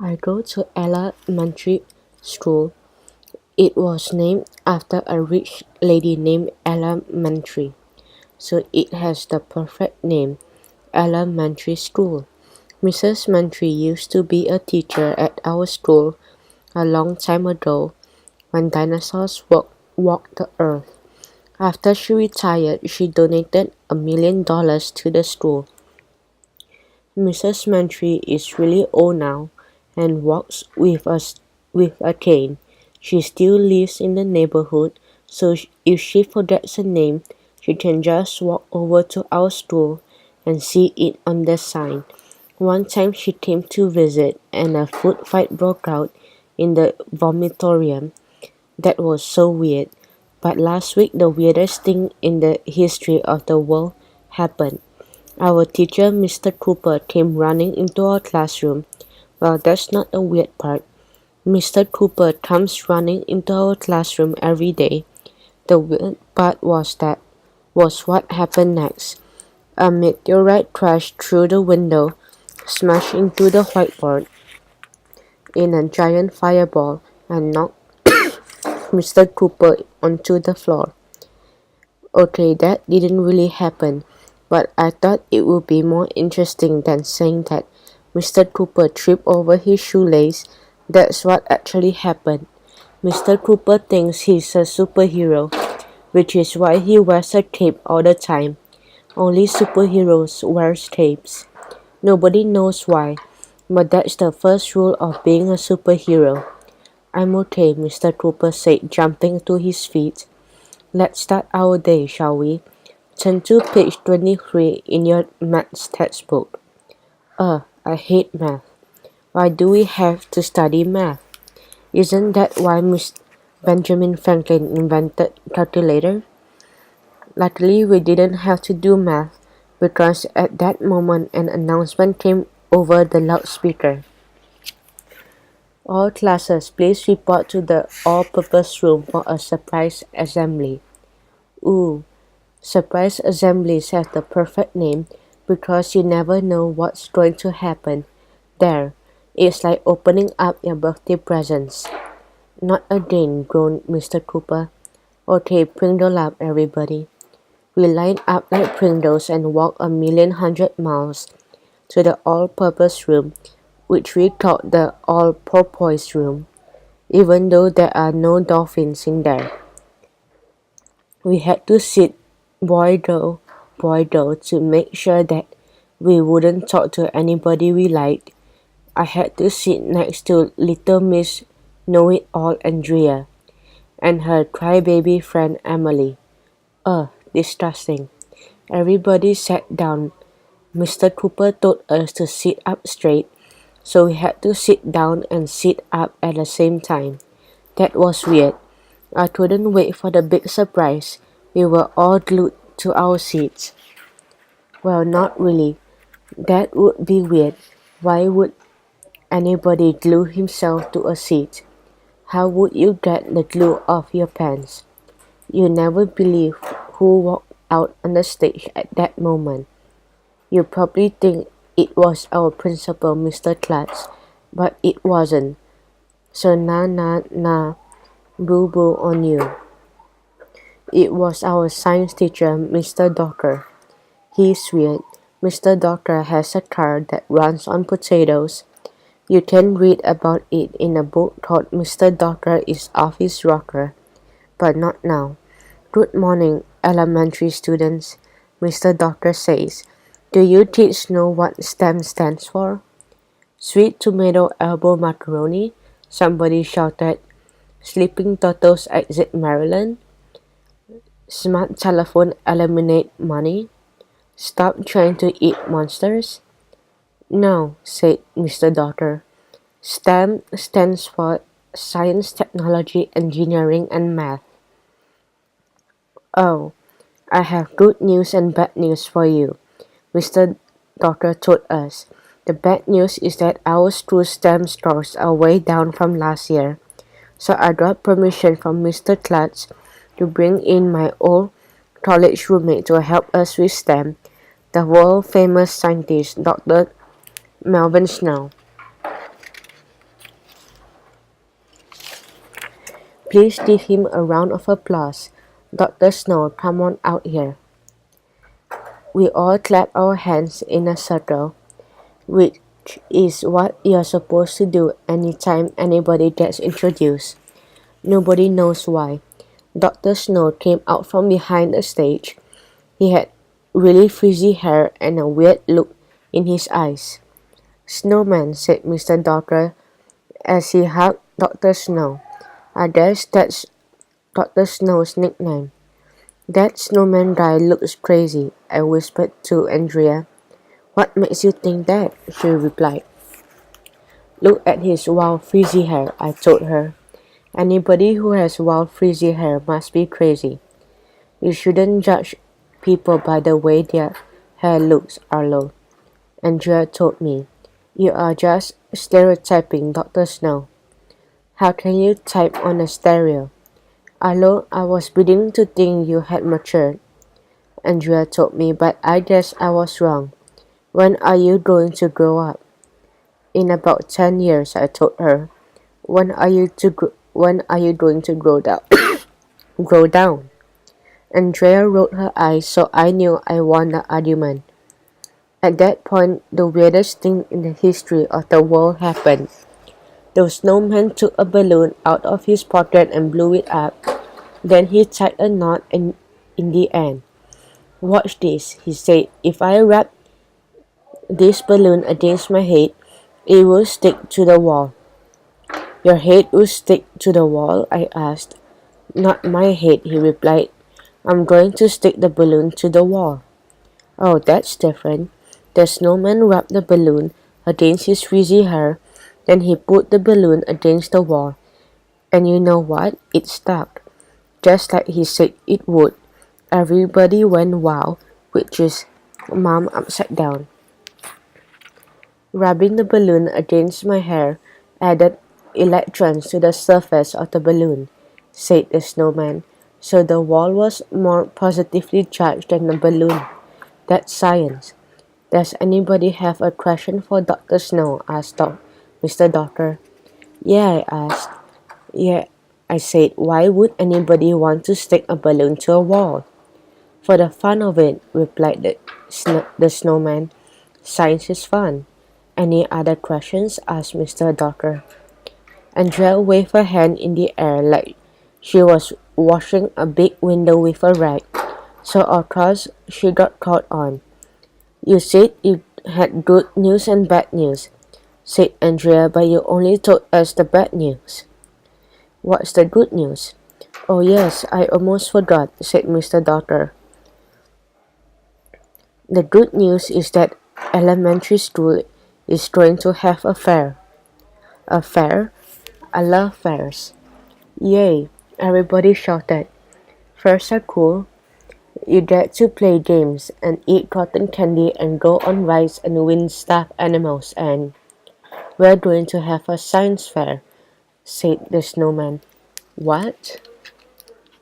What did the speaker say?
I go to elementary school. It was named after a rich lady named Elementary, so it has the perfect name, elementary school. Mrs. Mentry used to be a teacher at our school a long time ago when dinosaurs walked the earth. After she retired, she donated $1 million to the school. Mrs. Mentry is really old now and walks with us with a cane. She still lives in the neighborhood, so if she forgets her name, she can just walk over to our school and see it on the sign. One time she came to visit and a food fight broke out in the vomitorium. That was so weird. But last week the weirdest thing in the history of the world happened. Our teacher, Mr. Cooper, came running into our classroom. Well, that's not the weird part. Mr. Cooper comes running into our classroom every day. The weird part was what happened next. A meteorite crashed through the window, smashed into the whiteboard in a giant fireball, and knocked Mr. Cooper onto the floor. Okay, that didn't really happen, but I thought it would be more interesting than saying that Mr. Cooper tripped over his shoelace. That's what actually happened. Mr. Cooper thinks he's a superhero, which is why he wears a cape all the time. Only superheroes wear capes. Nobody knows why, but that's the first rule of being a superhero. I'm okay, Mr. Cooper said, jumping to his feet. Let's start our day, shall we? Turn to page 23 in your maths textbook. I hate math. Why do we have to study math? Isn't that why Miss Benjamin Franklin invented calculator? Luckily, we didn't have to do math because at that moment an announcement came over the loudspeaker. All classes, please report to the all-purpose room for a surprise assembly. Ooh, surprise assemblies have the perfect name because you never know what's going to happen. There, it's like opening up your birthday presents. Not again, groaned Mr. Cooper. Okay, Pringle up, everybody. We lined up like Pringles and walked 1,100,000 miles to the all-purpose room, which we called the all-porpoise room, even though there are no dolphins in there. We had to sit boy-do, to make sure that we wouldn't talk to anybody we liked. I had to sit next to little Miss Know-It-all Andrea and her crybaby friend Emily. Disgusting. Everybody sat down. Mr. Cooper told us to sit up straight, so we had to sit down and sit up at the same time. That was weird. I couldn't wait for the big surprise. We were all glued to our seats. Well, not really. That would be weird. Why would anybody glue himself to a seat? How would you get the glue off your pants? You never believe who walked out on the stage at that moment. You probably think it was our principal, Mr. Klutz, but it wasn't. So nah, boo-boo on you. It was our science teacher, Mr. Docker. He's weird. Mr. Docker has a car that runs on potatoes. You can read about it in a book called Mr. Docker is Off His Rocker, but not now. Good morning, elementary students, Mr. Docker says. Do you kids know what STEM stands for? Sweet tomato elbow macaroni, somebody shouted. Sleeping Turtles exit Maryland. Smart telephone eliminate money. Stop trying to eat monsters. No, said Mr. Docker. STEM stands for Science, Technology, Engineering, and Math. Oh, I have good news and bad news for you, Mr. Docker told us. The bad news is that our school STEM scores are way down from last year, so I got permission from Mr. Klutz to bring in my old college roommate to help us with STEM, the world-famous scientist Dr. Melvin Snow. Please give him a round of applause. Dr. Snow, come on out here. We all clapped our hands in a circle, which is what you're supposed to do anytime anybody gets introduced. Nobody knows why. Dr. Snow came out from behind the stage. He had really frizzy hair and a weird look in his eyes. Snowman, said Mr. Dogger as he hugged Dr. Snow. I guess that's Dr. Snow's nickname. That snowman guy looks crazy, I whispered to Andrea. What makes you think that? She replied. Look at his wild frizzy hair, I told her. Anybody who has wild frizzy hair must be crazy. You shouldn't judge people by the way their hair looks, Arlo. Andrea told me. You are just stereotyping Dr. Snow. How can you type on a stereo? Arlo, I was beginning to think you had matured. Andrea told me, but I guess I was wrong. When are you going to grow up? In about 10 years, I told her. When are you going to grow down? grow down? Andrea rolled her eyes, so I knew I won the argument. At that point, the weirdest thing in the history of the world happened. The snowman took a balloon out of his pocket and blew it up. Then he tied a knot in the end. Watch this, he said. If I wrap this balloon against my head, it will stick to the wall. Your head will stick to the wall? I asked. Not my head, he replied. I'm going to stick the balloon to the wall. Oh, that's different. The snowman wrapped the balloon against his frizzy hair. Then he put the balloon against the wall. And you know what? It stuck. Just like he said it would. Everybody went wow, which is Mom upside down. Rubbing the balloon against my hair added electrons to the surface of the balloon, said the snowman, so the wall was more positively charged than the balloon. That's science. Does anybody have a question for Dr. Snow? Asked Mr. Doctor. Yeah, I asked. Yeah, I said, why would anybody want to stick a balloon to a wall? For the fun of it, replied the snowman. Science is fun. Any other questions? Asked Mr. Doctor. Andrea waved her hand in the air like she was washing a big window with a rag, so of course she got caught on. You said you had good news and bad news, said Andrea, but you only told us the bad news. What's the good news? Oh yes, I almost forgot, said Mr. Doctor. The good news is that elementary school is going to have a fair. A fair? I love fairs. Yay, everybody shouted. Fairs are cool. You get to play games and eat cotton candy and go on rides and win stuffed animals and we're going to have a science fair, said the snowman. What?